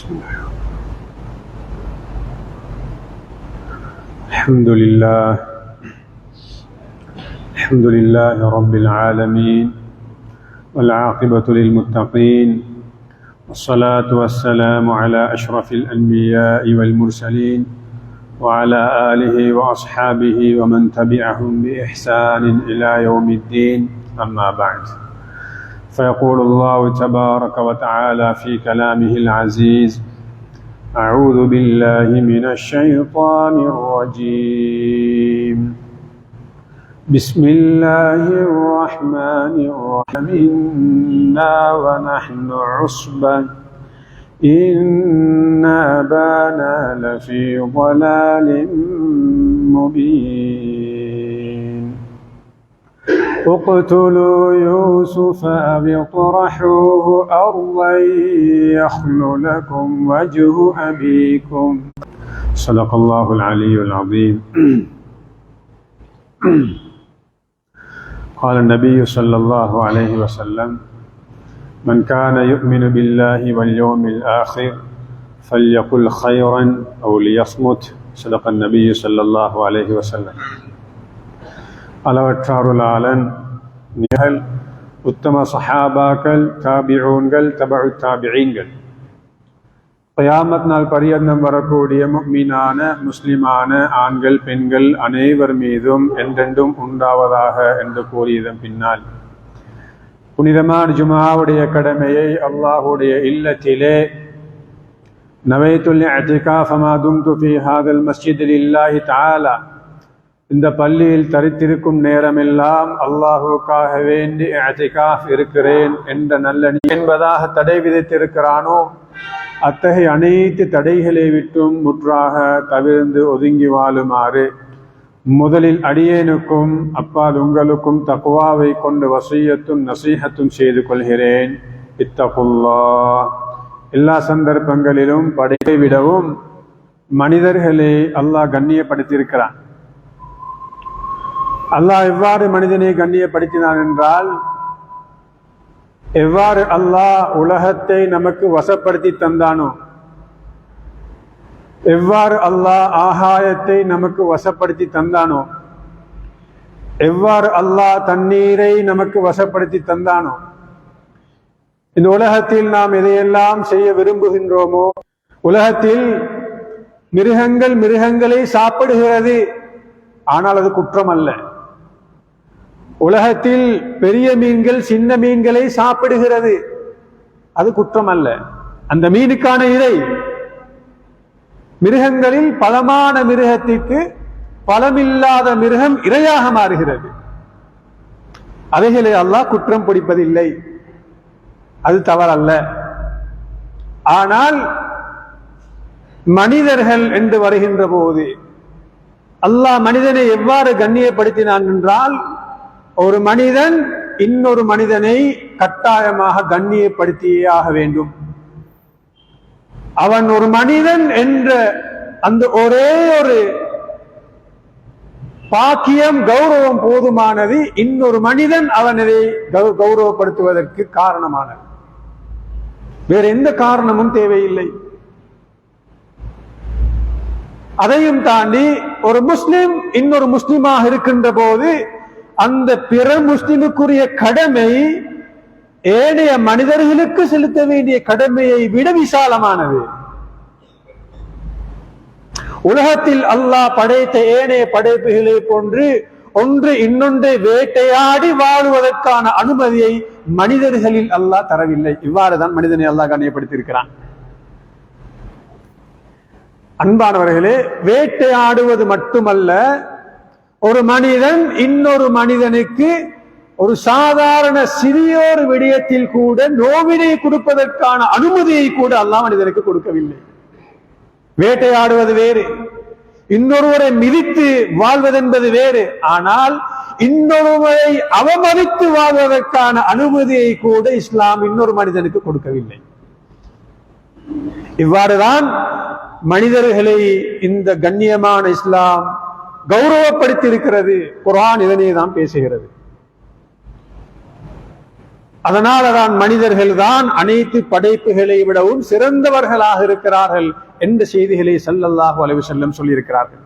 بسم الله. الحمد لله رب العالمين، والعاقبة للمتقين، والصلاة والسلام على أشرف الأنبياء والمرسلين، وعلى آله وأصحابه ومن تبعهم بإحسان إلى يوم الدين. أما بعد، فيقول الله تبارك وتعالى في كلامه العزيز: أعوذ بالله من الشيطان الرجيم. بسم الله الرحمن الرحيم. إنا ونحن عصبة إن أبانا لفي ضلال مبين. اقتلوا يوسف أو اطرحوه أرضا يخل لكم وجه أبيكم. صدق الله العلي العظيم. قال النبي صلى الله عليه وسلم: من كان يؤمن بالله واليوم الآخر فليقل خيرا أو ليصمت. صدق النبي صلى الله عليه وسلم. அளவற்ற அருளாளன் நிகழ் உத்தம சஹாபாக்கள், தாபிஊன்கள், தபஉ தாபிஈன்கள், கியாமத் நாள் பரியந்தம் வரக்கூடிய முஃமினான முஸ்லிமான ஆண்கள் பெண்கள் அனைவர் மீதும் என்றென்றும் உண்டாவதாக என்று கூறியதன் பின்னால், புனிதமான ஜும்ஆவுடைய கடமையை அல்லாஹ்வுடைய இல்லத்திலே நவைத்துல் இஅ்திகாஃப மா தும்து ஃபீ ஹாதல் மஸ்ஜித் லில்லாஹி தஆலா, இந்த பள்ளியில் தரித்திருக்கும் நேரமெல்லாம் அல்லாஹுக்காக வேண்டி இஅ்திகாஃப் இருக்கிறேன் என்ற நல்ல என்பதாக தடை விதித்திருக்கிறானோ, அத்தகைய அனைத்து தடைகளை விட்டும் முற்றாக தவிர்ந்து ஒதுங்கி வாழுமாறு முதலில் அடியேனுக்கும் அப்பால் உங்களுக்கும் தக்வாவை கொண்டு வஸியத்தும் நசீஹத்தும் செய்து கொள்கிறேன். இத்தகுல்லாஹ். எல்லா சந்தர்ப்பங்களிலும் படைப்பை விடவும் மனிதர்களை அல்லாஹ் கண்ணியப்படுத்தியிருக்கிறான். அல்லாஹ் எவ்வாறு மனிதனை கண்ணியப்படுத்தினான் என்றால், எவ்வாறு அல்லாஹ் உலகத்தை நமக்கு வசப்படுத்தி தந்தானோ, எவ்வாறு அல்லாஹ் ஆகாயத்தை நமக்கு வசப்படுத்தி தந்தானோ, எவ்வாறு அல்லாஹ் தண்ணீரை நமக்கு வசப்படுத்தி தந்தானோ, இந்த உலகத்தில் நாம் எதையெல்லாம் செய்ய விரும்புகின்றோமோ, உலகத்தில் மிருகங்களை சாப்பிடுகிறது, ஆனால் அது குற்றம் அல்ல. உலகத்தில் பெரிய மீன்கள் சின்ன மீன்களை சாப்பிடுகிறது, அது குற்றம் அல்ல. அந்த மீனுக்கான இறை. மிருகங்களில் பலமான மிருகத்திற்கு பலமில்லாத மிருகம் இரையாக மாறுகிறது. அவைகளை அல்லாஹ் குற்றம் பிடிப்பதில்லை, அது தவறல்ல. ஆனால் மனிதர்கள் என்று வருகின்ற போது அல்லாஹ் மனிதனை எவ்வாறு கண்ணியப்படுத்தினான் என்றால், ஒரு மனிதன் இன்னொரு மனிதனை கட்டாயமாக கண்ணியப்படுத்தியே ஆக வேண்டும். அவன் ஒரு மனிதன் என்ற அந்த ஒரே ஒரு பாக்கியம், கௌரவம் போதுமானது. இன்னொரு மனிதன் அவனை கௌரவப்படுத்துவதற்கு காரணமானது. வேற எந்த காரணமும் தேவையில்லை. அதையும் தாண்டி ஒரு முஸ்லிம் இன்னொரு முஸ்லிமாக இருக்கின்ற போது அந்த பிற முஸ்லிமுக்குரிய கடமை ஏனைய மனிதர்களுக்கு செலுத்த வேண்டிய கடமையை விட விசாலமானது. உலகத்தில் அல்லாஹ் படைத்த ஏனைய படைப்புகளை போன்று ஒன்று இன்னொன்றை வேட்டையாடி வாழுவதற்கான அனுமதியை மனிதர்களில் அல்லாஹ் தரவில்லை. இவ்வாறுதான் மனிதனை அல்லாஹ் கண்ணியப்படுத்தியிருக்கிறான். அன்பானவர்களே, வேட்டையாடுவது மட்டுமல்ல, ஒரு மனிதன் இன்னொரு மனிதனுக்கு ஒரு சாதாரண சிறியோர் விடயத்தில் கூட நோவினை கொடுப்பதற்கான அனுமதியை கூட அல்லாஹ் மனிதனுக்கு கொடுக்கவில்லை. வேட்டையாடுவது வேறு, இன்னொருவரை மிதித்து வாழ்வதென்பது வேறு. ஆனால் இன்னொருவரை அவமதித்து வாழ்வதற்கான அனுமதியை கூட இஸ்லாம் இன்னொரு மனிதனுக்கு கொடுக்கவில்லை. இவ்வாறுதான் மனிதர்களை இந்த கண்ணியமான இஸ்லாம் கௌரவப்படுத்தி இருக்கிறது. குர்ஆன் இதனை தான் பேசுகிறது. அதனாலதான் மனிதர்கள் தான் அனைத்து படைப்புகளை விடவும் சிறந்தவர்களாக இருக்கிறார்கள் என்ற செய்திகளை ஸல்லல்லாஹு அலைஹி வஸல்லம் சொல்லியிருக்கிறார்கள்.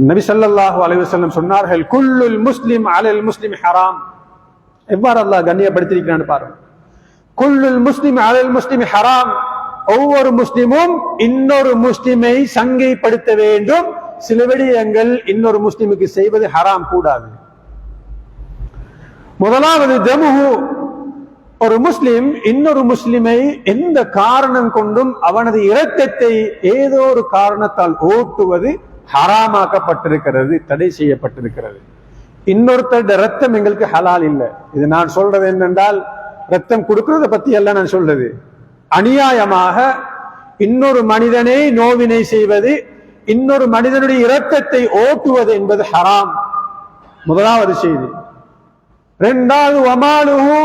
நபி ஸல்லல்லாஹு அலைஹி வஸல்லம் சொன்னார்கள், குல்லுல் முஸ்லிம் அலல் முஸ்லிம் ஹராம். எவ்வாறு அல்லாஹ் கண்ணியப்படுத்தியிருக்கிறான்னு பாருங்க. குல்லுல் முஸ்லிம் அலல் முஸ்லிம் ஹராம். ஒவ்வொரு முஸ்லிமும் இன்னொரு முஸ்லிமை சங்கைப்படுத்த வேண்டும். சில விடயங்கள் இன்னொரு முஸ்லிமுக்கு செய்வது ஹராம், கூடாது. முதலாவது தமுஹு, ஒரு முஸ்லிம் இன்னொரு முஸ்லிமை எந்த காரணம் கொண்டும் அவனது இரத்தத்தை ஏதோ ஒரு காரணத்தால் ஓட்டுவது ஹராமாக்கப்பட்டிருக்கிறது, தடை செய்யப்பட்டிருக்கிறது. இன்னொருத்தருடைய ரத்தம் எங்களுக்கு ஹலால் இல்லை. இது நான் சொல்றது என்னென்றால் ரத்தம் கொடுக்கறத பத்தி எல்லாம் நான் சொல்றது. அநியாயமாக இன்னொரு மனிதனை நோவினை செய்வது, இன்னொரு மனிதனுடைய இரத்தத்தை ஓட்டுவது என்பது ஹராம். முதலாவது செய்தி. இரண்டாவது, வமாலுஹு,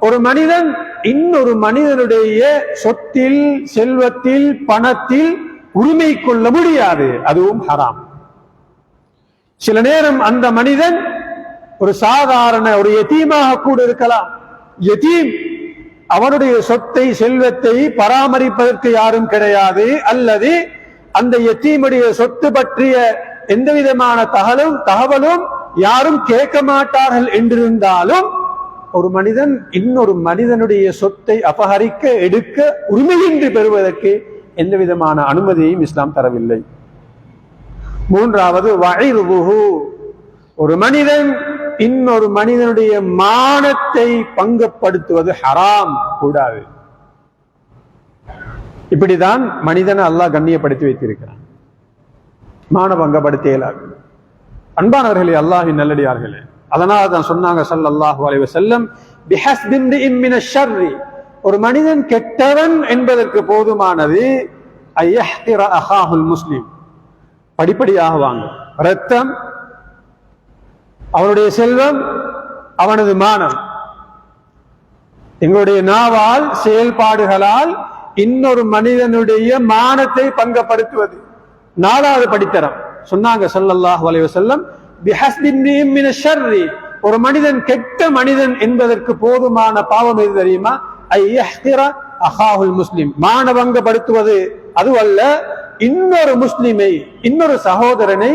ஒரு மனிதன் இன்னொரு மனிதனுடைய சொத்தில், செல்வத்தில், பணத்தில் உரிமை கொள்ள முடியாது, அதுவும் ஹராம். சில நேரம் அந்த மனிதன் ஒரு சாதாரண ஒரு யதீமாக கூட இருக்கலாம். யதீம், அவனுடைய சொத்தை, செல்வத்தை பராமரிப்பதற்கு யாரும் கிடையாது, அல்லது அந்த யதீமுடைய சொத்து பற்றிய எந்த விதமான தகவலும் யாரும் கேட்க மாட்டார்கள் என்றிருந்தாலும் ஒரு மனிதன் இன்னொரு மனிதனுடைய சொத்தை அபகரிக்க, எடுக்க, உரிமையின்றி பெறுவதற்கு எந்த விதமான அனுமதியையும் இஸ்லாம் தரவில்லை. மூன்றாவது, வஇர்துஹு, ஒரு மனிதன் இன்னொரு மனிதனுடைய மானத்தை பங்கப்படுத்துவது ஹராம், கூடாது. இப்படிதான் மனிதனை அல்லாஹ் கண்ணியப்படுத்தி வைத்திருக்கிறான். மானபங்கப்படுத்த இயலாது. அன்பானவர்களே, அல்லாஹ்வின் நல்லடியார்களே, அதனால தான் சொன்னாங்க ஸல்லல்லாஹு அலைஹி வஸல்லம், பிஹஸ்பி இம்ரிஇன் மினஷ் ஷர்ரி, ஒரு மனிதன் கெட்டவன் என்பதற்கு போதுமானது ஐயஹ்கிர அஹாஹுல் முஸ்லிம். படிப்படியாக வாங்க. ரத்தம், அவனுடைய செல்வம், அவனது மானம், எங்களுடைய நாவால், செயல்பாடுகளால் இன்னொரு மனிதனுடைய மானத்தை பங்கப்படுத்துவது. நாலாவது படித்தரம் சொன்னாங்க ஸல்லல்லாஹு அலைஹி வஸல்லம், பிஹஸ்பி இம்ரிஇன் மினஷ் ஷர்ரி, ஒரு மனிதன் கெட்ட மனிதன் என்பதற்கு போதுமான பாவம் எது தெரியுமா? ஐயஹ்கிர அஹாஹுல் முஸ்லிம், மானபங்கப்படுத்துவது. அதுவல்ல, இன்னொரு முஸ்லிமை, இன்னொரு சகோதரனை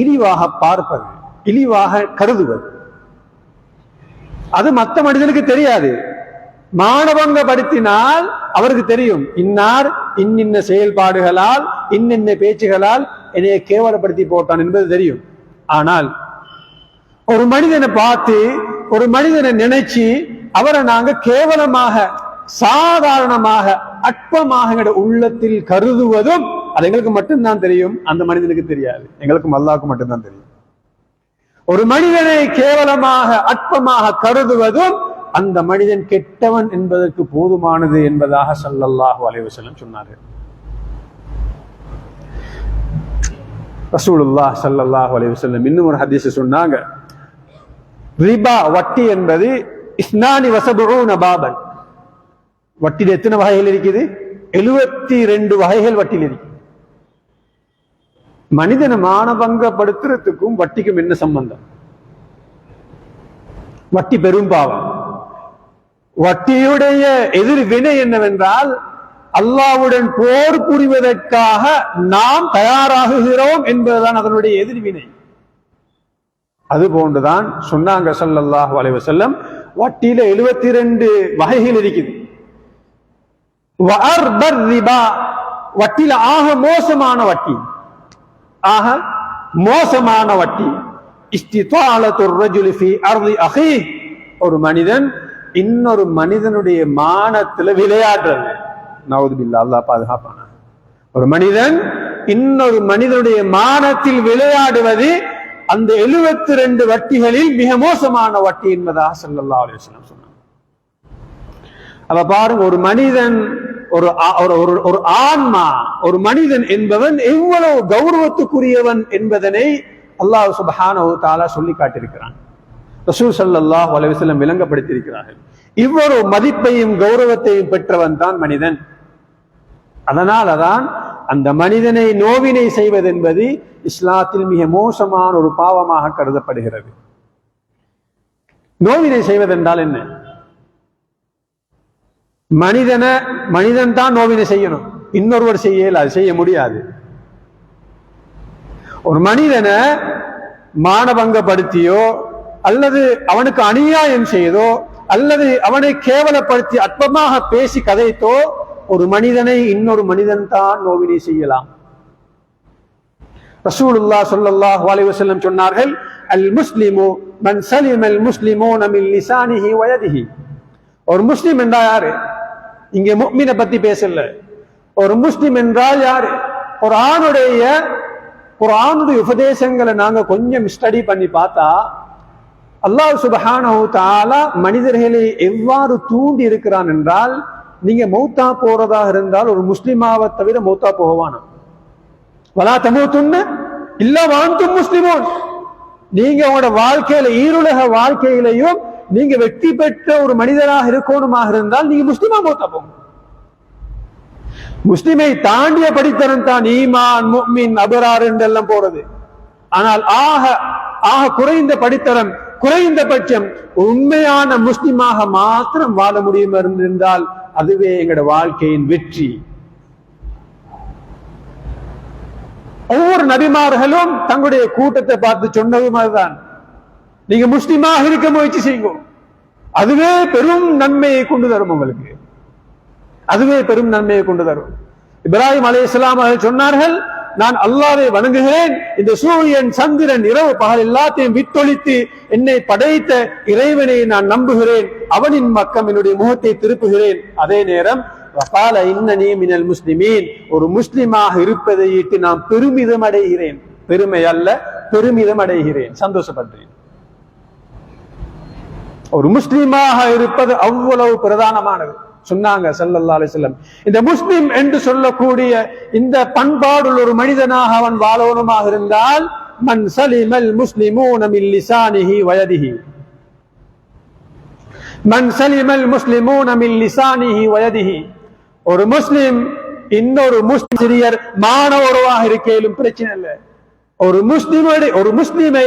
இழிவாக பார்ப்பது, இழிவாக கருதுவது. அது மற்ற மனிதனுக்கு தெரியாது. மானபங்கப்படுத்தினால் அவருக்கு தெரியும், இன்னார் இன்னின்ன செயல்பாடுகளால், இன்னின்ன பேச்சுகளால் என்னைய கேவலப்படுத்தி போட்டான் என்பது தெரியும். ஆனால் ஒரு மனிதனை பார்த்து, ஒரு மனிதனை நினைச்சு அவரை நாங்க கேவலமாக, சாதாரணமாக, அற்பமாக உள்ளத்தில் கருதுவதும் அது எங்களுக்கு மட்டும்தான் தெரியும், அந்த மனிதனுக்கு தெரியாது. எங்களுக்கும் அல்லாஹ்வுக்கு மட்டும்தான் தெரியும். ஒரு மனிதனை கேவலமாக, அற்பமாக கருதுவதும் அந்த மனிதன் கெட்டவன் என்பதற்கு போதுமானது என்பதாக ஸல்லல்லாஹு அலைஹி வஸல்லம் சொன்னார்கள். ரசூலுல்லாஹ் ஸல்லல்லாஹு அலைஹி வஸல்லம் இன்னும் ஒரு ஹதீஸ் சொன்னாங்க, ரிபா, வட்டி என்பது இஸ்னானி வஸபூன பாபன். வட்டியில் எத்தனை வகைகள் இருக்குது? 72 வகைகள் வட்டியில் இருக்கு. மனிதனை மானபங்கப்படுத்துறதுக்கும் வட்டிக்கும் என்ன சம்பந்தம்? வட்டி பெரும் பாவம். வட்டியுடைய எதிர்வினை என்னவென்றால், அல்லாஹ்வுடன் போர் புரிவதற்காக நாம் தயாராகுகிறோம் என்பதுதான் அதனுடைய எதிர்வினை. அது போன்றுதான் சொன்னாங்க ஸல்லல்லாஹு அலைஹி வஸல்லம், வட்டியில 72 வகைகள் இருக்குது. வஅர்பர் ரிபா, வட்டியில ஆக மோசமான வட்டி, ஆக மோசமான வட்டி இஸ்திதாலத்துர் ரஜுலி ஃபீ அர்தி அஹீஹ், ஒரு மனிதன் இன்னொரு மனிதனுடைய மானத்துல விளையாடுறது. நவுது பில்லாஹ், அல்லாஹ் பாதுகாப்பான. ஒரு மனிதன் இன்னொரு மனிதனுடைய மானத்தில் விளையாடுவது அந்த 72 வட்டிகளில் மிக மோசமான வட்டி என்பதாக ஸல்லல்லாஹு அலைஹி வஸல்லம் சொன்னாங்க. அப்ப பாருங்க, ஒரு மனிதன், ஒரு ஆன்மா, ஒரு மனிதன் என்பவன் எவ்வளவு கௌரவத்துக்குரியவன் என்பதனை அல்லாஹ் சுப்ஹானஹு வ தஆலா சொல்லி காட்டியிருக்கிறான். ரசூல் ஸல்லல்லாஹு அலைஹி வஸல்லம் விளங்கப்படுத்தி இருக்கிறார்கள். இவ்வளவு மதிப்பையும் கௌரவத்தையும் பெற்றவன் தான் மனிதன். அதனாலதான் அந்த மனிதனை நோவினை செய்வது என்பது இஸ்லாத்தில் மிக மோசமான ஒரு பாவமாக கருதப்படுகிறது. நோவினை செய்வதென்றால் என்ன? மனிதன் தான் நோவினை செய்யணும், இன்னொருவர் செய்ய முடியாது. ஒரு மனிதனை மானபங்கப்படுத்தியோ அல்லது அவனுக்கு அநியாயம் செய்தோ அல்லது அவனை கேவலப்படுத்தி அற்பமாக பேசி கதைத்தோ ஒரு மனிதனை இன்னொரு மனிதன் தான் நோவினை செய்யலாம். ரசூலுல்லாஹ் ஸல்லல்லாஹு அலைஹி வஸல்லம் சொன்னார்கள், அல் முஸ்லிமு மன் சலிமல் முஸ்லிமூன மின் லிசானிஹி வ யதிஹி. ஒரு முஸ்லிம் என்றால் யாரு? இங்க முஃமினை பத்தி பேசல. ஒரு முஸ்லிம் என்றால் யாரு? குர்ஆனுடைய உபதேசங்களை நாங்க கொஞ்சம் ஸ்டடி பண்ணி பார்த்தா அல்லாஹ் சுப்ஹானஹு வ தஆலா மனிதர்களை எவ்வாறு தூண்டி இருக்கிறான் என்றால், நீங்க மௌத்தா போறதாக இருந்தால் ஒரு முஸ்லிமாவை தவிர மௌத்தா போகவானா. வலா தமூதுன்ன இல்லா வ அன்தும் முஸ்லிமூன். நீங்க உங்களோட வாழ்க்கையில ஈருலக வாழ்க்கையிலையும் நீங்க வெற்றி பெற்ற ஒரு மனிதராக இருக்கணுமாக இருந்தால் நீங்க முஸ்லிமா மௌத்தா போங்க. முஸ்லிமை தாண்டிய படித்தரம் தான் ஈமான், முஃமின், அபரார் என்றெல்லாம் போறது. ஆனால் ஆக குறைந்த படித்தரம், குறைந்தபட்சம் உண்மையான முஸ்லிமாக மாத்திரம் வாழ முடியும் இருந்தால் அதுவே எங்களோட வாழ்க்கையின் வெற்றி. ஒவ்வொரு நபிமார்களும் தங்களுடைய கூட்டத்தை பார்த்து சொன்னதும் அதுதான், நீங்க முஸ்லிமாக இருக்க முயற்சி செய்யுங்க, அதுவே பெரும் நன்மையை கொண்டு தரும் உங்களுக்கு, அதுவே பெரும் நன்மையை கொண்டு தரும். இப்ராஹிம் அலைஹிஸ்ஸலாம் அவர்கள் சொன்னார்கள், நான் அல்லாஹ்வை வணங்குகிறேன், இந்த சூரியன் சந்திரன் இரவு பகல் எல்லாத்தையும் விட்டொழித்து என்னை படைத்த இறைவனை நான் நம்புகிறேன், அவனின் பக்கம் என்னுடைய முகத்தை திருப்புகிறேன். அதே நேரம் வகால இன்னனி மினல் முஸ்லிமீன், ஒரு முஸ்லிமாக இருப்பதை இட்டு நான் பெருமிதம் அடைகிறேன், பெருமை அல்ல பெருமிதம் அடைகிறேன், சந்தோஷப்படுகிறேன். ஒரு முஸ்லிமாக இருப்பது அவ்வளவு பிரதானமானது சொன்னாங்க ஸல்லல்லாஹு அலைஹி வஸல்லம். இந்த முஸ்லிம் என்று சொல்லக்கூடிய இந்த பண்பாடுள்ள ஒரு மனிதனாக அவன் வாழணுமாக இருந்தால், மன் சலிமல் முஸ்லிமூன மின் லிசானிஹி வ யதிஹி, மன் சலிமல் முஸ்லிமூன மின் லிசானிஹி வ யதிஹி. ஒரு முஸ்லிம் இன்னொரு முஸ்லிம் சிறியர் மாணவராக இருக்கையிலும் பிரச்சனை இல்லை. ஒரு முஸ்லிமை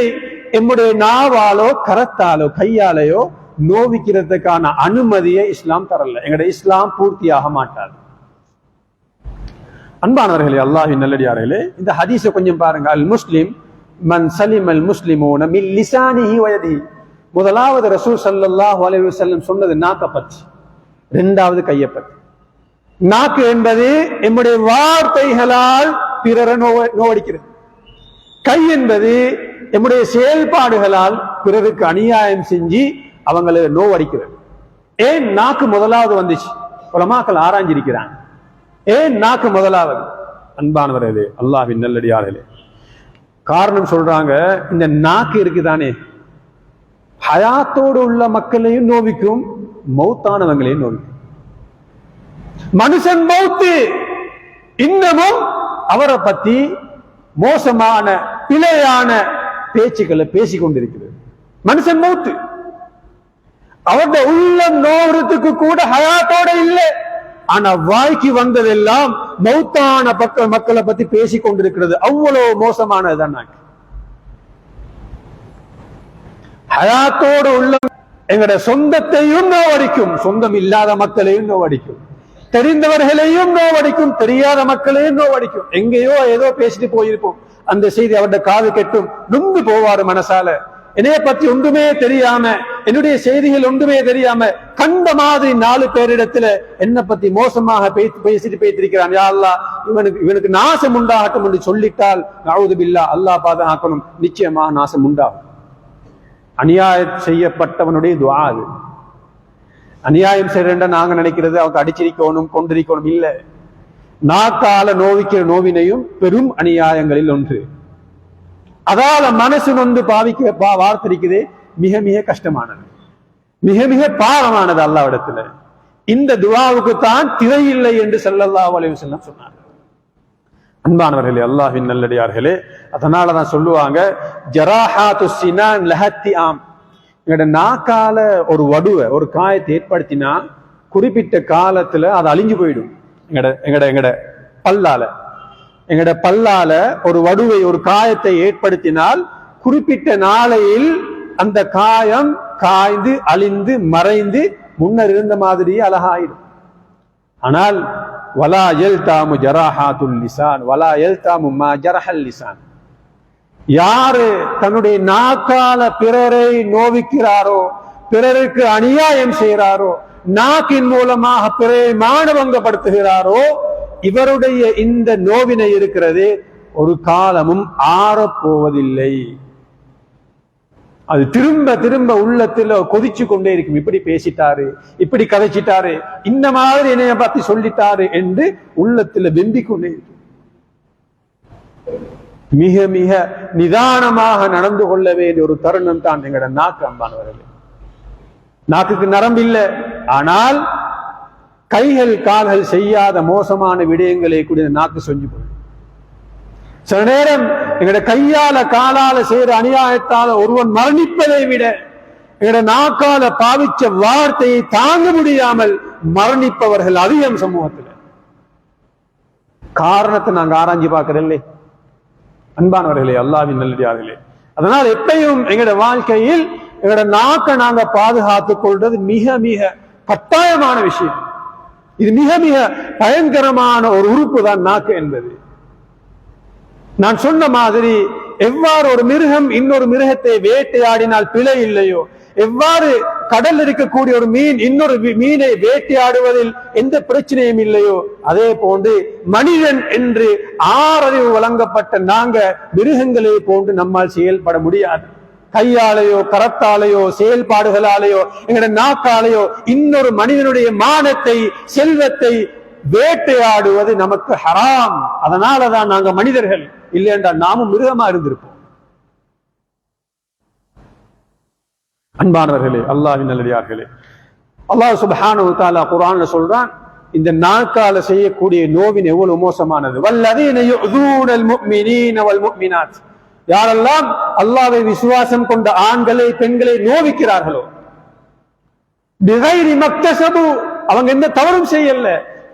எம்முடைய நாவாலோ கரத்தாலோ கையாலையோ நோவிக்கிறதுக்கான அனுமதியை இஸ்லாம் தரல. எங்களுடைய இஸ்லாம் பூர்த்தியாக மாட்டாது. அன்பானவர்களே, அல்லாஹ்வின் நல்லடியார்களே, இந்த ஹதீஸை கொஞ்சம் பாருங்க. அல் முஸ்லிம் மன் சலிமல் முஸ்லிமூன மின் லிசானிஹி வ யதிஹி. முதலாவது ரசூல் ஸல்லல்லாஹு அலைஹி வஸல்லம் சொன்னது நாக்கை பற்றி, இரண்டாவது கையை பற்றி. நாக்கு என்பது நம்முடைய வார்த்தைகளால் பிறரை நோவடிக்கிறது. கை என்பது நம்முடைய செயல்பாடுகளால் பிறருக்கு அநியாயம் செஞ்சு அவங்களை நோவடிக்கிறது. ஏன் நாக்கு முதலாவது வந்துச்சு? உலமாக்கள் ஆராய்ஞ்சிருக்கிறாங்க. ஏன் நாக்கு முதலாவது? அன்பானவர்களே, அல்லாஹ்வின் நல்லடியார்களே, காரணம் சொல்றாங்க, இந்த நாக்கு இருக்குதானே ஹயாத்தோடு உள்ள மக்களையும் நோவிக்கும், மௌத்தானவங்களையும் நோவிக்கும். மனுஷன் மௌத்து, இன்னமும் அவரை பத்தி மோசமான பிழையான பேச்சுக்களை பேசிக் கொண்டிருக்கிறது. மனுஷன் மௌத்து, அவருடைய உள்ளம் நோறதுக்கு கூட ஹயாத்தோட இல்லை. ஆனா வாய்க்கு வந்ததெல்லாம் மௌத்தான மக்களை பத்தி பேசிக் கொண்டிருக்கிறது. அவ்வளவு மோசமானதுதான். ஹயாத்தோடு உள்ள எங்களுடைய சொந்தத்தையும் நோவடிக்கும், சொந்தம் இல்லாத மக்களையும் நோவடிக்கும், தெரிந்தவர்களையும் நோவடிக்கும், தெரியாத மக்களையும் நோவடிக்கும். எங்கேயோ ஏதோ பேசிட்டு போயிருப்போம், அந்த செய்தி அவருடைய காது கெட்டும், நுங்கு போவாரு மனசால. என்னைய பத்தி ஒன்றுமே தெரியாம, என்னுடைய செய்திகள் ஒன்றுமே தெரியாம கண்ட மாதிரி 4 பேரிடத்துல என்ன பத்தி மோசமாக பேசிட்டு பேசிருக்கிறான். யா அல்லாஹ், இவனுக்கு நாசம் உண்டாகட்டும் என்று சொல்லிட்டால் நஊது பில்லாஹ், அல்லாஹ் பாதுகாக்கணும், நிச்சயமாக நாசம் உண்டாகும். அநியாயம் செய்யப்பட்டவனுடைய துஆ அது. அநியாயம் செய்யறேன் நாங்க நினைக்கிறது அவங்க அடிச்சிருக்கணும் கொண்டிருக்கணும் இல்ல. நாக்கால நோவிக்கிற நோவினையும் பெரும் அநியாயங்களில் ஒன்று. அதால மனசு நொந்து வார்த்திருக்குது, மிக மிக கஷ்டமானது, மிக மிக பாவமானது அல்லாஹ்விடத்துல. இந்த துஆவுக்கு தான் திரையில்லை என்று ஸல்லல்லாஹு அலைஹி வஸல்லம் சொன்னார். அன்பானவர்களே, அல்லாஹ்வின் நல்லடியார்களே, அதனாலதான் சொல்லுவாங்க, ஜராஹாத்து சினான் லஹத்தி ஆம். எங்கட நாக்கால ஒரு வடுவை, ஒரு காயத்தை ஏற்படுத்தினா குறிப்பிட்ட காலத்துல அது அழிஞ்சு போயிடும். எங்கட பல்லால ஒரு வடுவை, ஒரு காயத்தை ஏற்படுத்தினால் குறிப்பிட்ட நாளையில் அந்த காயம் காய்ந்து அழிந்து மறைந்து முன்னர் இருந்த மாதிரியே அழகாயிடும். ஆனால் வலா யல்தாமு ஜராஹாத்துல் லிசான் வலா யல்தாமு மா ஜரஹல் லிசான். யாரு தன்னுடைய நாக்கால பிறரை நோவிக்கிறாரோ, பிறருக்கு அநியாயம் செய்கிறாரோ, நாக்கின் மூலமாக பிறரை மானபங்கப்படுத்துகிறாரோ, இவருடைய இந்த நோவினை இருக்கிறது ஒரு காலமும் ஆறப்போவதில்லை. அது திரும்ப திரும்ப உள்ளத்துல கொதிச்சு கொண்டே இருக்கும். இப்படி பேசிட்டாரு, இப்படி கதைச்சிட்டாரு, இந்த மாதிரி என்னைய பத்தி சொல்லிட்டாரு என்று உள்ளத்துல வெம்பிக் கொண்டே இருக்கும். மிக மிக நிதானமாக நடந்து கொள்ள வேண்டிய ஒரு தருணம் தான் எங்களோட நாக்கு. அன்பானவர்களே, நாக்குக்கு நரம்பு இல்லை, ஆனால் கைகள் கால்கள் செய்யாத மோசமான விடயங்களை கூட நாக்கு செஞ்சு போயிடும். சில நேரம் எங்களோட கையால காலால செய்யற அநியாயத்தால ஒருவன் மரணிப்பதை விட எங்களோட நாக்கால பாவிச்ச வார்த்தையை தாங்க முடியாமல் மரணிப்பவர்கள் அதிகம் சமூகத்தில். காரணத்தை நாங்க ஆராய்ச்சி பார்க்கறதில்லை. அன்பானவர்களே, அல்லாஹ்வின் நல்லடியார்களே, அதனால் எப்பயும் எங்களோட வாழ்க்கையில் எங்களோட நாக்கை நாங்க பாதுகாத்துக் கொள்றது மிக மிக கட்டாயமான விஷயம். இது மிக மிக பயங்கரமான ஒரு உறுப்பு தான் நாக்கு என்பது. நான் சொன்ன மாதிரி எவ்வாறு ஒரு மிருகம் இன்னொரு மிருகத்தை வேட்டையாடினால் பிழை இல்லையோ, எவ்வாறு கடல் இருக்கக்கூடிய ஒரு மீன் இன்னொரு மீனை வேட்டையாடுவதில் எந்த பிரச்சனையும் இல்லையோ, அதே போன்று மனிதன் என்று ஆறறிவு வழங்கப்பட்ட நாங்க மிருகங்களை போன்று நம்மால் செயல்பட முடியாது. கையாலேயோ கரத்தாலேயோ செயல்பாடுகளாலேயோ எங்களோட நாக்காலேயோ இன்னொரு மனிதனுடைய மானத்தை செல்வத்தை வேட்டையாடுவது நமக்கு ஹராம். அதனாலதான் நாங்க மனிதர்கள், இல்லை என்றால் நாமும் மிருகமா இருந்திருப்போம். அன்பானவர்களே, அல்லாஹ்வின் நல்லடியார்களே, அல்லாஹ் சுப்ஹானஹு வ தஆலா குர்ஆன்ல சொல்றான், இந்த நாக்கால செய்யக்கூடிய நோவின் எவ்வளவு மோசமானது. வல்லதீன யுஸூனல் முஃமினீன வல் முஃமினாத், யாரெல்லாம் அல்லாஹ்வை விசுவாசம் கொண்ட ஆண்களை பெண்களை நோவிக்கிறார்களோ, பிகைரி மக்தஸபு, அவங்க எந்த தவறும் செய்யல,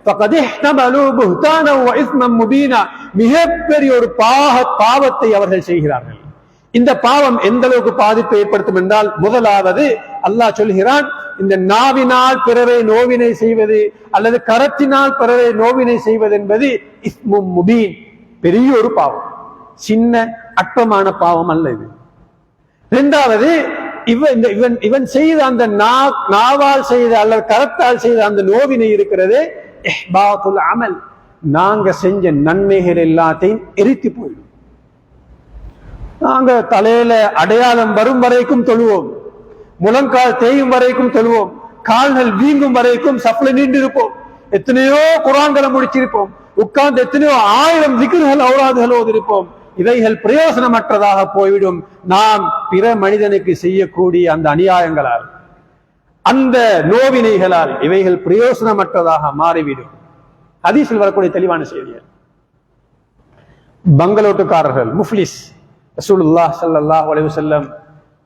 ஃபகத் இஹ்தமலு புஹ்தான வ இஸ்மன் முபீனா, மிகப்பெரிய ஒரு பாவத்தை அவர்கள் செய்கிறார்கள். இந்த பாவம் எந்த அளவுக்கு பாதிப்பை ஏற்படுத்தும் என்றால், முதலாவது அல்லாஹ் சொல்கிறான், இந்த நாவினால் பிறரை நோவினை செய்வது அல்லது கரத்தினால் பிறரை நோவினை செய்வது என்பது இஸ்மும் முபீன், பெரிய ஒரு பாவம், சின்ன அற்பமான பாவம் அல்ல இது. இரண்டாவது, இவன் செய்த அந்த நாவால் செய்த அல்லது கரத்தால் செய்த அந்த நோவினை இருக்கிறது இஹ்பாத்துல் அமல், நாங்க செஞ்ச நன்மைகள் எல்லாத்தையும் எரித்து போயிடும். நாங்க தலையில அடையாளம் வரும் வரைக்கும் தொழுவோம், முழங்கால் தேயும் வரைக்கும் தொழுவோம், கால்கள் வீங்கும் வரைக்கும் சப்ளை நீண்டு இருப்போம், எத்தனையோ குர்ஆன்களை முடிச்சிருப்போம், உட்கார்ந்து எத்தனையோ 1000 திக்ர்கள் ஔராதுகள் ஓதிருப்போம். இவைகள் பிரயோசனமற்றதாக போய்விடும். நாம் பிற மனிதனுக்கு செய்யக்கூடிய அந்த அநியாயங்களால், அந்த நோவினைகளால் இவைகள் பிரயோசனமற்றதாக மாறிவிடும். ஹதீஸில் வரக்கூடிய தெளிவான செய்திகள். பங்களோட்டுக்காரர்கள் முஃப்லிஸ், ரசூலுல்லாஹ் ஸல்லல்லாஹு அலைஹி வஸல்லம்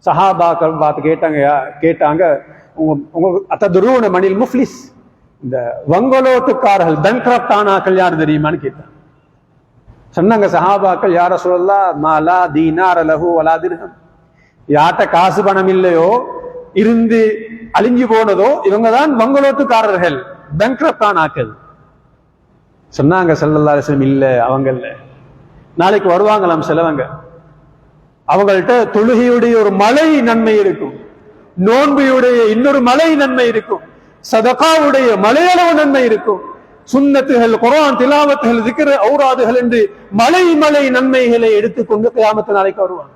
சஹாபாக்கள் பார்த்து கேட்டாங்க, உங்க அத்ததுரூன மனில் முஃப்லிஸ், இந்த வங்களோட்டுக்காரர்கள் பேங்க்ரப்ட் ஆனாக்கள் யார் தெரியுமான்னு கேட்டாங்க. சொன்னாங்க சஹாபாக்கள், யா ரசூலல்லாஹ் மாலா தீனார லஹு வலா திர்ஹம், யார்ட்ட காசு பணம் இல்லையோ, இருந்து அழிஞ்சு போனதோ, இவங்க தான் வங்களோட்டுக்காரர்கள், பேங்க்ரப்ட் ஆனாக்கள். சொன்னாங்க ஸல்லல்லாஹு அலைஹி வஸல்லம், இல்ல அவங்க இல்ல, நாளைக்கு வருவாங்களாம் சிலவங்க, அவங்கள்ட்ட தொழுகையுடைய ஒரு மலை நன்மை இருக்கும், நோன்புடைய இன்னொரு மலை நன்மை இருக்கும், சதகாவுடைய மலையளவு நன்மை இருக்கும், சுன்னத்துகள் குர்ஆன் திலாவத்துகள் திக்ர் ஔராதுகள் என்று மலை நன்மைகளை எடுத்துக்கொண்டு கியாமத் நாளைக்கு வருவாங்க.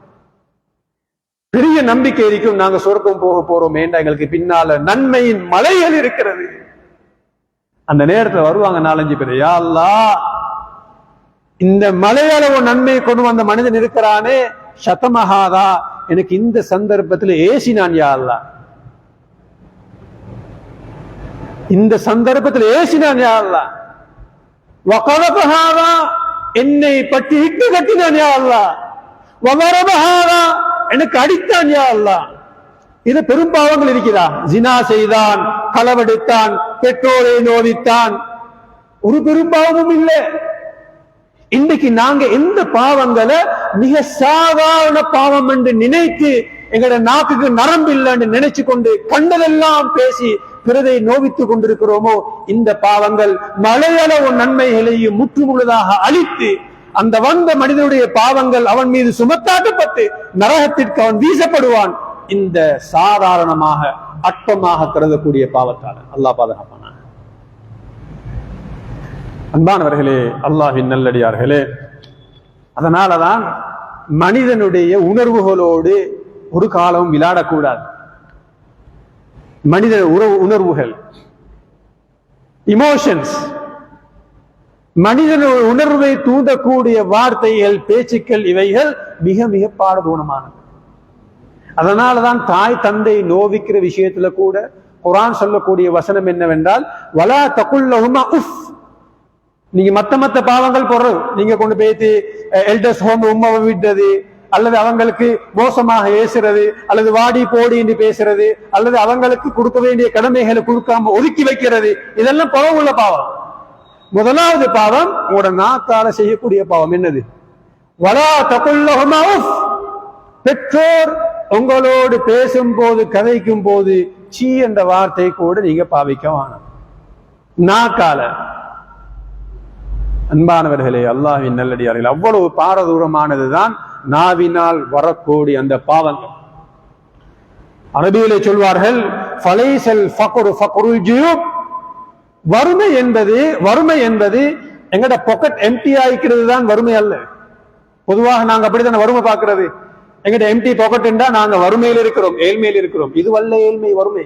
பெரிய நம்பிக்கை இருக்கும், நாங்க சொர்க்கம் போக போறோம் ஏண்டா எங்களுக்கு பின்னால நன்மையின் மலைகள் இருக்கிறது. அந்த நேரத்துல வருவாங்க 4-5 பேர், யா அல்லாஹ், இந்த மலையளவு நன்மை கொண்டு வந்த மனிதன் இருக்கிறானே, சதமஹாதா, எனக்கு இந்த சந்தர்ப்பத்தில் ஏசினான் யா அல்லாஹ், இந்த சந்தர்ப்பத்தில் ஏசினான் யா அல்லாஹ், வகலபஹாதா, என்னை பற்றி இட்டு கட்டினான் யா அல்லாஹ், வமரபஹாதா, எனக்கு அடித்தான் யா அல்லாஹ். இது பெரும் பாவங்கள் இருக்கிறா, ஜினா செய்தான், களவெடுத்தான், பெற்றோரை நோவித்தான், ஒரு பெரும் பாவமும் இல்லை. இன்னைக்கு நாங்க எந்த பாவங்களை மிக சாதாரண பாவம் என்று நினைத்து எங்களோட நாக்குக்கு நரம்பு இல்லைன்னு நினைச்சு கொண்டு கண்டதெல்லாம் பேசி பிறரை நோவித்துக் கொண்டிருக்கிறோமோ, இந்த பாவங்கள் மலையளவு நன்மைகளையும் முற்றுமுழுதாக அழித்து அந்த வந்த மனிதனுடைய பாவங்கள் அவன் மீது சுமத்தாட்டப்பட்டு நரகத்திற்கு அவன் வீசப்படுவான். இந்த சாதாரணமாக அற்பமாக கருதக்கூடிய பாவத்தால் அல்லாஹ் பாதுகாப்பான. அன்பானவர்களே, அல்லாஹ்வின் நல்லடியார்களே, அதனாலதான் மனிதனுடைய உணர்வுகளோடு ஒரு காலம் விளையாடக்கூடாது. மனித உணர்வுகள், இமோஷன்ஸ், மனிதன் உணர்வை தூண்டக்கூடிய வார்த்தைகள், பேச்சுக்கள், இவைகள் மிக மிக பாரதூரமானது. அதனாலதான் தாய் தந்தை நோவிக்கிற விஷயத்துல கூட குர்ஆன் சொல்லக்கூடிய வசனம் என்னவென்றால், வலா தகுல்லஹுமா உஃப். நீங்க மத்த பாவங்கள் போடுறது, நீங்க கொண்டு போயிட்டு எல்டர்ஸ் ஹோம் உம்மாவை விடுறது, அல்லது அவங்களுக்கு மோசமாக ஏசுறது, அல்லது வாடி போடி என்று பேசுறது, அல்லது அவங்களுக்கு கொடுக்க வேண்டிய கடமைகளை கொடுக்காம ஒதுக்கி வைக்கிறது, இதெல்லாம் பாவம் உள்ள பாவம். முதலாவது பாவம் உங்களோட நாக்கால செய்யக்கூடிய பாவம் என்னது? வலா தகுல்லஹுமா உஃப். பெற்றோர் உங்களோடு பேசும் போது, கதைக்கும் போது சீ என்ற வார்த்தை கூட நீங்க பாவிக்க வேணாம் நாக்கால. அன்பானவர்களே, அல்லாஹ்வின் நல்லடியார்கள், அவ்வளவு பாரதூரமானதுதான் நாவினால் வரக்கூடிய அந்த பாவங்கள். அரபியிலே சொல்வார்கள், ஃபலைஸல் ஃபக்ரு ஃபக்ருல் ஜுயூப். வறுமை என்பது எங்கட பாக்கெட் எம்டி ஆயிக்கிறது தான் வறுமை அல்ல. பொதுவாக நாங்க அப்படித்தான வறுமை பார்க்கிறது. எங்கட எம்டி பாக்கெட் என்றா நாங்க வறுமையில் இருக்கிறோம், ஏழ்மையில் இருக்கிறோம். இது வல்ல ஏழ்மை வறுமை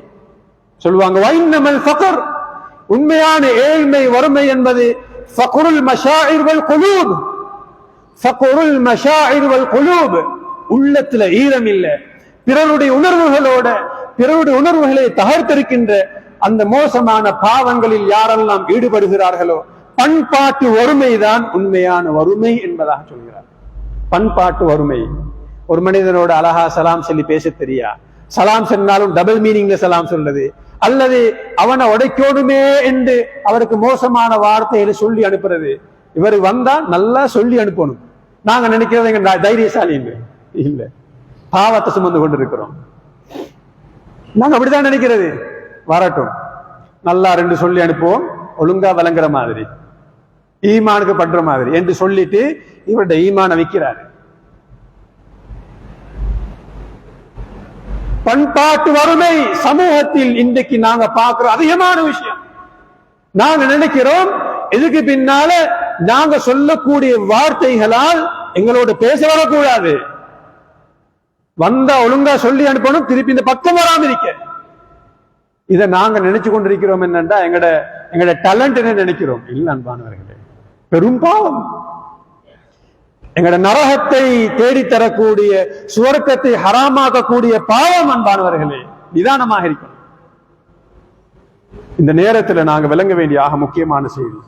சொல்லுவாங்க. வைன்னமல் ஃபக்ர், உண்மையான ஏழ்மை வறுமை என்பது ஃபக்ருல் மஷாயிர் வல் குலூப். ஃபக்ருல் மஷாயிர் வல் குலூப், உள்ளத்துல ஈரம் இல்ல, பிறருடைய உணர்வுகளை தகர்த்திருக்கின்ற அந்த மோசமான பாவங்களில் யாரெல்லாம் ஈடுபடுகிறார்களோ, பண்பாட்டு வறுமைதான் உண்மையான வறுமை என்பதாக சொல்கிறார். பண்பாட்டு வறுமை. ஒரு மனிதனோட அழகா சலாம் சொல்லி பேச தெரியா, சலாம் சொன்னாலும் டபுள் மீனிங்ல சலாம் சொல்றது, அல்லது அவனை உடைக்கோடுமே என்று அவருக்கு மோசமான வார்த்தைகளை சொல்லி அனுப்புறது. இவர் வந்தா நல்லா சொல்லி அனுப்பணும். நாங்க நினைக்கிறது எங்க தைரியசாலி இல்ல, பாவத்தை சுமந்து கொண்டிருக்கிறோம். நாங்க அப்படித்தான் நினைக்கிறது. வரட்டும், நல்லா ரெண்டு சொல்லி அனுப்புவோம், ஒழுங்கா விளங்குற மாதிரி, ஈமானுக்கு பண்ற மாதிரி என்று சொல்லிட்டு இவருடைய ஈமான வைக்கிறாரு. பண்பாட்டு வறுமை சமூகத்தில் இன்றைக்கு நாங்க பார்க்கிறோம் அதிகமான விஷயம். நாங்க நினைக்கிறோம் இதுக்கு பின்னால நாங்க சொல்லக்கூடிய வார்த்தைகளால் எங்களோட பேச வரக்கூடாது, வந்தா ஒழுங்கா சொல்லி அனுப்பணும், திருப்பி இந்த பக்கம் வராம இருக்க. இதை நாங்க நினைச்சு கொண்டிருக்கிறோம். என்னன்னா எங்கட டேலண்ட் என்ன நினைக்கிறோம். இல்ல அன்பானவர்களே, பெரும் பாவம். எங்கட நரகத்தை தேடித்தரக்கூடிய, சுவர்க்கத்தை ஹராமாக்கக்கூடிய பாவம் அன்பானவர்களே. நிதானமாக இருக்கணும். இந்த நேரத்துல நாங்க விளங்க வேண்டிய ஆக முக்கியமான செய்தி,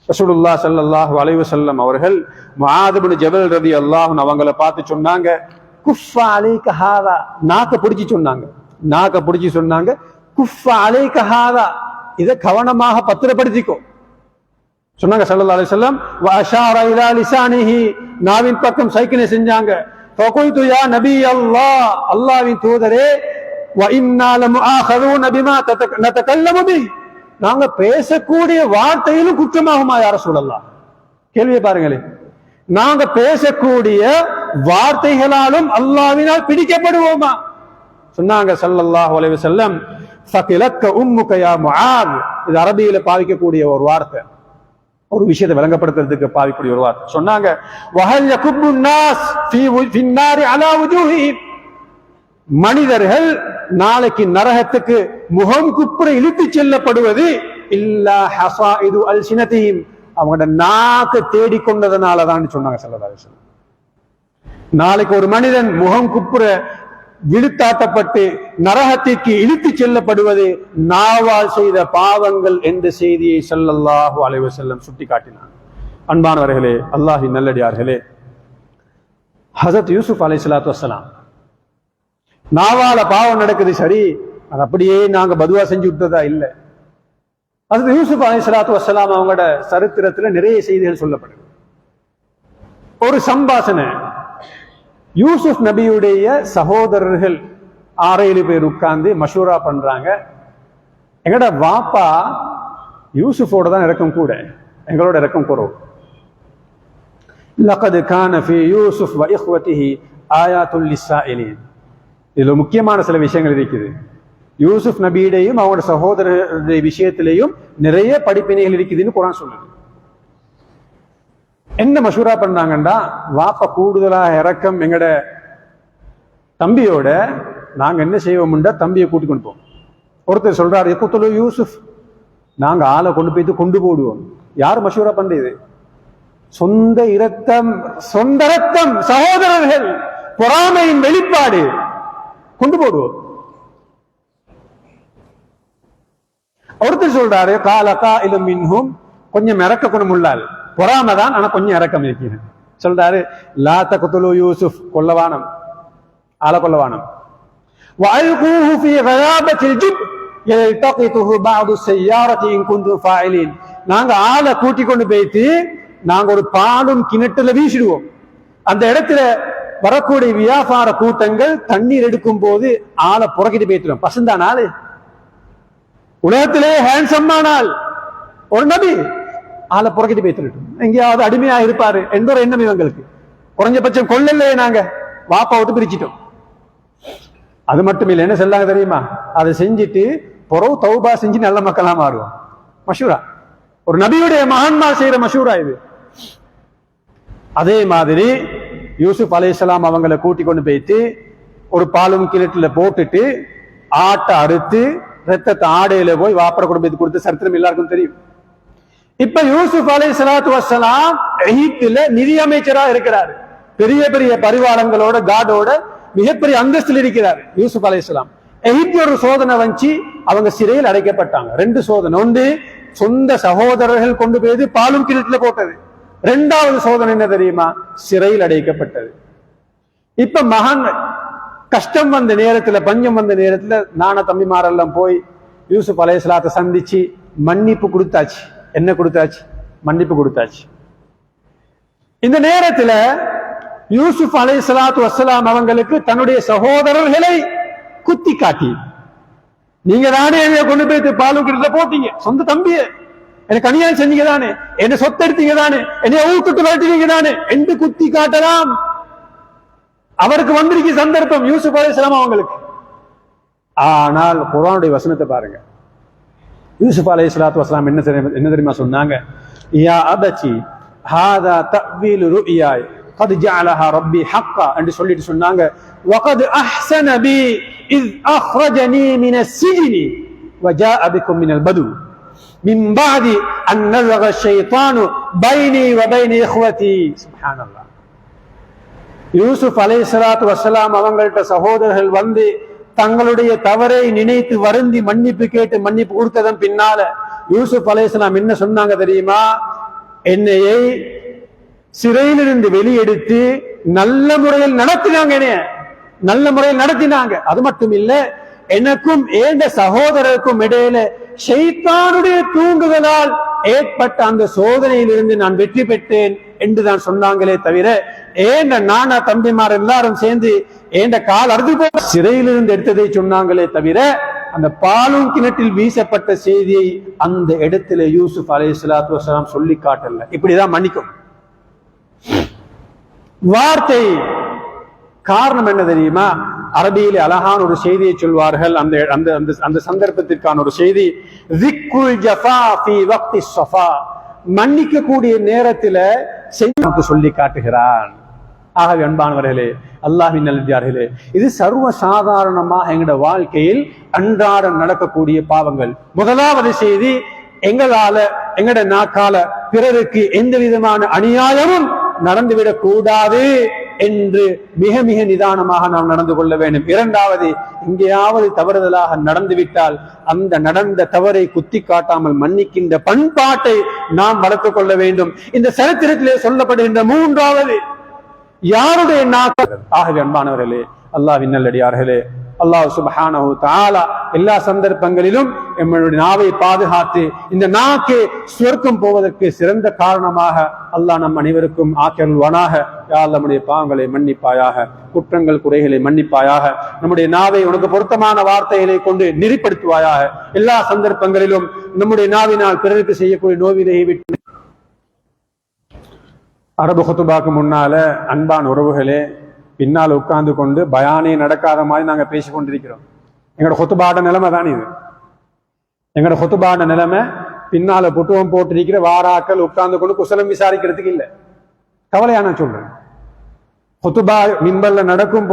ரசூலுல்லாஹ் ஸல்லல்லாஹு அலைஹி வஸல்லம் அவர்கள் முஆத் இப்னு ஜபல் ரலியல்லாஹு அன்ஹு அவங்கள பார்த்து சொன்னாங்க, குஃப அலைக ஹாதா. நாக்க பிடிச்சி சொன்னாங்க, குஃப அலைக ஹாதா, இத கவனமாக பத்திரப்படுத்திக்கோ சொன்னாங்க ஸல்லல்லாஹு அலைஹி வஸல்லம். வ அஷார இலா லிசானிஹி, நாவின் பக்கம் சைக்கினை செஞ்சாங்க. ஃபகுல்து யா நபி அல்லாஹ், அல்லாஹ்வின் தூதரே, வ இன்னா லமுஆஹிரூன பிமா நதகல்லமு பி, நாங்க பேசக்கூடிய வார்த்தையிலும் குற்றமாகுமா யா ரசூலல்லாஹ்? கேள்வியை பாருங்களே. நாங்க பேசக்கூடிய வார்த்தைகளாலும் அல்லாஹ்வினால் பிடிக்கப்படுவோமா? சொன்னாங்க ஸல்லல்லாஹு அலைஹி வஸல்லம், ஃபகிலக்க உம்முக யா முஆத். இது அரபியில பாவிக்கக்கூடிய ஒரு வார்த்தை, ஒரு விஷயத்தை விளங்கப்படுத்துறதுக்கு பாவிக்கக்கூடிய ஒரு வார்த்தை. சொன்னாங்க, வஹல் யகுபு الناس في النار على وجوههم, மனிதர்கள் நாளைக்கு நரகத்துக்கு முகம் குப்புற இழுத்து செல்லப்படுவது இல்லா ஹஸாயிது அல்சினதிஹிம், அவங்களோட நாக்கு தேடிக்கொண்டதனாலதான் சொன்னாங்க ஸல்லல்லாஹு அலைஹி வஸல்லம். நாளைக்கு ஒரு மனிதன் முகம் குப்புற இழுத்தாட்டப்பட்டு நரகத்திற்கு இழுத்து செல்லப்படுவது நாவால் செய்த பாவங்கள் என்ற செய்தியை ஸல்லல்லாஹு அலைஹி வஸல்லம் சுட்டி காட்டினார். அன்பானவர்களே, அல்லாஹ்வின் நல்லடியார்களே, ஹஜரத் யூசுப் அலைஹிஸ்ஸலாத்து வஸ்ஸலாம் நாவால பாவம் நடக்குது, சரி, அது அப்படியே நாங்க பதுவா செஞ்சு விட்டதா இல்ல. ஹஜரத் யூசுப் அலைஹிஸ்ஸலாத்து வஸ்ஸலாம் அவங்களோட சரித்திரத்துல நிறைய செய்திகள் சொல்லப்படுது. ஒரு சம்பாஷணை, யூசுப் நபியுடைய சகோதரர்கள் 6-7 பேர் உட்கார்ந்து மஷூரா பண்றாங்க. எங்கட வாப்பா யூசுஃபோட தான் இறக்கம் கூட, எங்களோட இறக்கம் குறவு. லகத் கான ஃபீ யூசுஃப் வ இஹ்வதிஹி ஆயாத்துல் லிஸ்ஸாயிலின். இதுல முக்கியமான சில விஷயங்கள் இருக்குது. யூசுப் நபியுடையும் அவங்களோட சகோதரருடைய விஷயத்திலையும் நிறைய படிப்பினைகள் இருக்குதுன்னு குர்ஆன் சொல்லுது. என்ன மஷூரா பண்ணாங்கன்னா, வாப்பா கூடுதலாக இறக்கம் எங்கட தம்பியோட, நாங்க என்ன செய்வோம்டா தம்பியை கூட்டி கொண்டு போவோம். ஒருத்தர் சொல்றாரு, எப்போ யூசுப், நாங்க ஆளை கொண்டு போயிட்டு கொண்டு போடுவோம். யார் மஷூரா பண்றது? சொந்த இரத்தம் சகோதரர்கள், பொறாமையின் வெளிப்பாடு, கொண்டு போடுவோம். ஒருத்தர் சொல்றாரு, காலகா இலும் மின்ஹும், கொஞ்சம் இறக்க குணம் உள்ளால், பொறாமை தான் ஆனா கொஞ்சம் இறக்கம் இருக்கிறேன். சொல்றாரு, லா தக்துலு யூசுப், கொல்லவானம், ஆளை கொல்லவானம். வஅல்கூஹு ஃபீ கயாபத்தில் ஜுப் யல்தகிதுஹு பஅது ஸய்யாரத்தி இன் குன்தும் ஃபாயிலின். நாங்க ஆளை கூட்டி கொண்டு போயிட்டு நாங்க ஒரு பாலும் கிணற்றுல வீசிடுவோம். அந்த இடத்துல வரக்கூடிய வியாபார கூட்டங்கள் தண்ணீர் எடுக்கும் போது ஆளை புறக்கிட்டு போயிட்டுரும். பசந்தான் ஆளு, உலகத்திலே ஹேண்ட்ஸம்மானால் ஒரு நபி, ஆளை புறக்கிட்டு போயிட்டு எங்கேயாவது அடிமையா இருப்பாரு என்ற ஒரு எண்ணம் இவங்களுக்கு. குறைஞ்சபட்சம் கொள்ளலையே, நாங்க வாப்பா விட்டு பிரிச்சிட்டோம். அது மட்டும் இல்லை, என்ன சொல்லாங்க தெரியுமா? அதை செஞ்சுட்டு பொறவு தௌபா செஞ்சு நல்ல மக்களா மாறுவோம். மஷூரா, ஒரு நபியுடைய மகான்மார் செய்யற மஷூரா இது. அதே மாதிரி யூசுப் அலைஹிஸ்ஸலாம் அவங்களை கூட்டி கொண்டு போயிட்டு ஒரு பாலும் கிணற்றுல போட்டுட்டு ஆட்டை அறுத்து ரத்தத்தை ஆடையில போய் வாப்பர குடும்பத்துக்கு கொடுத்து சரித்திரம் எல்லாருக்கும் தெரியும். இப்ப யூசுப் அலைஹிஸ்ஸலாத்து வஸ்ஸலாம் எகிப்துல நிதி அமைச்சரா இருக்கிறார். பெரிய பெரிய பரிவாரங்களோட காடோட மிகப்பெரிய அந்தஸ்தில் இருக்கிறார் யூசுப் அலைஹிஸ்ஸலாம். எகிப்து ஒரு சோதனை வச்சு அவங்க சிறையில் அடைக்கப்பட்டாங்க. 2 சோதனை. ஒன்று, சொந்த சகோதரர்கள் கொண்டு போய் பாலும் கிணற்றுல போட்டது. 2வது சோதனை என்ன தெரியுமா? சிறையில் அடைக்கப்பட்டது. இப்ப மகன் கஷ்டம் வந்த நேரத்துல, பஞ்சம் வந்த நேரத்துல நான தம்பிமாரெல்லாம் போய் யூசுப் அலைஹிஸ்ஸலாத்தை சந்திச்சு மன்னிப்பு கொடுத்தாச்சு. என்ன கொடுத்தாச்சு? மன்னிப்பு கொடுத்தாச்சு. இந்த நேரத்துல யூசுப் அலைஹிஸ்ஸலாத்து வஸ்ஸலாம் அவங்களுக்கு தன்னுடைய சகோதரர்களை குத்தி காட்டி, நீங்க தானே என்னைய கொண்டு போய் பாலும் கிணற்றுல போட்டீங்க, சொந்த தம்பிய எனக்கு அநியாயம் செஞ்சீங்க தானே, என்ன சொத்து எடுத்தீங்க தானே, என்னைய ஊத்துட்டு விரட்டுவீங்க தானே என்று குத்தி காட்டலாம். அவருக்கு வந்திருக்கு சந்தர்ப்பம் யூசுப் அலைஹிஸ்ஸலாம் அவங்களுக்கு. ஆனால் குர்ஆனுடைய வசனத்தை பாருங்க. யூசுப் அலைஹிஸ்ஸலாத்து வஸ்ஸலாம் என்ன தெரியுமா சொன்னாங்க? யா அபதி ஹாதா தஅவீலு ருயாய் قد جعلها ربي حقا என்று சொல்லிட்டு சொன்னாங்க, وقد احسن بي اذ اخرجني من السجن وجاء بكم من البدو من بعد ان نزغ الشيطان بيني وبين اخوتي. سبحان الله. யூசுப் அலைஹிஸ்ஸலாத்து வஸ்ஸலாம் அவங்கள்ட்ட சகோதரர்கள் வந்து தங்களுடைய தவறை நினைத்து வருந்தி மன்னிப்பு கேட்டு மன்னிப்பு கொடுத்ததன் பின்னால யூசுப் அலைஹிஸ்ஸலாம் என்ன சொன்னாங்க தெரியுமா? என்னையை சிறையிலிருந்து வெளியெடுத்து நல்ல முறையில் நடத்தினாங்க, நல்ல முறையில் நடத்தினாங்க. அது மட்டும் இல்ல, எனக்கும் ஏண்ட சகோதரருக்கும் இடையில ஷைத்தானுடைய தூண்டுதலால் ஏற்பட்ட அந்த சோதனையிலிருந்து நான் வெற்றி பெற்றேன் என்றுதான் சொன்னாங்களே தவிர, ஏண்ட நானா தம்பிமார் எல்லாரும் சேர்ந்து ஏண்ட கால் அறுதி போல சிறையிலிருந்து எடுத்ததை சொன்னாங்களே தவிர, அந்த பாலும் கிணற்றில் வீசப்பட்ட செய்தியை அந்த இடத்துல யூசுப் அலைஹிஸ்ஸலாத்து வஸ்ஸலாம் சொல்லி காட்டல. இப்படிதான் மன்னிக்கும் வார்த்தை. காரணம் என்ன தெரியுமா? அரபியிலே அழகான ஒரு செய்தியை சொல்வார்கள். அந்த சந்தர்ப்பத்திற்கான ஒரு செய்தி, மன்னிக்க கூடிய நேரத்தில் செய்தி சொல்லி காட்டுகிறான். ஆகவே அன்பானவர்களே, அல்லாஹ்வின் நல்லடியார்களே, இது சர்வ சாதாரணமாக எங்களுடைய வாழ்க்கையில் அன்றாடம் நடக்கக்கூடிய பாவங்கள். முதலாவது செய்தி, எங்களால எங்கட நாக்கால பிறருக்கு எந்த விதமான அநியாயமும் நடந்துவிடக் கூடாது என்று மிக மிக நிதானமாக நாம் நடந்து கொள்ள வேண்டும். 2வது, எங்கேயாவது தவறுதலாக நடந்துவிட்டால் அந்த நடந்த தவறை குத்தி காட்டாமல் மன்னிக்கின்ற பண்பாட்டை நாம் வளர்த்துக் கொள்ள வேண்டும். இந்த சரித்திரத்திலே சொல்லப்படுகின்ற 3வது, யாருடைய நாக்கு. ஆகவே அன்பானவர்களே, அல்லாஹ்வின் நல்லடியார்களே, அல்லாஹ் சுப்ஹானஹு தஆலா எல்லா சந்தர்ப்பங்களிலும் நம்மளுடைய நாவை பாதுகாத்து இந்த நாக்கே சுவர்க்கம் போவதற்கு சிறந்த காரணமாக அல்லாஹ் நம் அனைவருக்கும் ஆக்கியருள்வானாக. யா அல்லாஹ் நம்முடைய பாவங்களை மன்னிப்பாயாக, குற்றங்கள் குறைகளை மன்னிப்பாயாக, நம்முடைய நாவை உனக்கு பொருத்தமான வார்த்தைகளை கொண்டு நெறிப்படுத்துவாயாக. எல்லா சந்தர்ப்பங்களிலும் நம்முடைய நாவினால் பிறருக்கு செய்யக்கூடிய நோவினை விட்டு. அரபு குத்துபாக்கு முன்னால அன்பான உறவுகளே, பின்னால் உட்கார்ந்து கொண்டு பயானே நடக்காத மாதிரி நாங்க பேசி கொண்டிருக்கிறோம். எங்களோட குத்துபாட நிலைமை தான் இது. எங்களோட குத்துபாட நிலைமை பின்னால புட்டுவம் போட்டிருக்கிற வாராக்கள் உட்கார்ந்து கொண்டு குசலம் விசாரிக்கிறதுக்கு இல்லை. கவலையான சொல்றேன். குத்துபா மின்பல்ல நடக்கும்